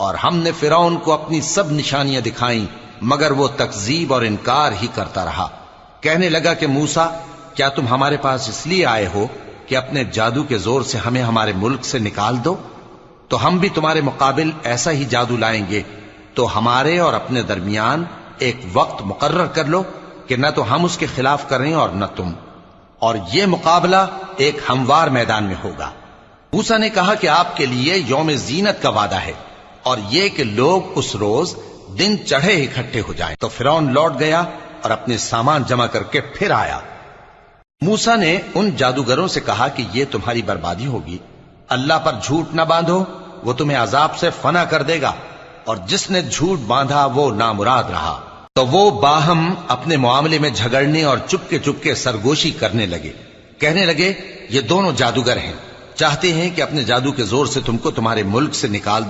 और हमने फिरौन को अपनी सब निशानियां दिखाई, मगर वो तकजीब और इनकार ही करता रहा। कहने लगा कि मूसा, क्या तुम हमारे पास इसलिए आए हो कि अपने जादू के जोर से हमें हमारे मुल्क से निकाल दो? तो हम भी तुम्हारे मुकाबिल ऐसा ही जादू लाएंगे। तो हमारे और अपने दरमियान एक वक्त मुकर्रर कर लो कि न तो हम उसके खिलाफ करें और न तुम, और ये मुकाबला एक हमवार मैदान में होगा। मूसा ने कहा कि आपके लिए यौम जीनत का वादा है और ये कि लोग उस रोज दिन चढ़े इकट्ठे हो जाएं। तो फिरौन लौट गया और अपने सामान जमा करके फिर आया। मूसा ने उन जादूगरों से कहा कि ये तुम्हारी बर्बादी होगी। अल्लाह पर झूठ न बांधो, वो तुम्हें अजाब से फना कर देगा, और जिसने झूठ बांधा वो नामुराद रहा। तो वो बाहम अपने मामले में झगड़ने और चुपके सरगोशी करने लगे। कहने लगे, ये दोनों जादूगर हैं, चाहते हैं कि अपने जादू के जोर से तुमको तुम्हारे मुल्क से निकाल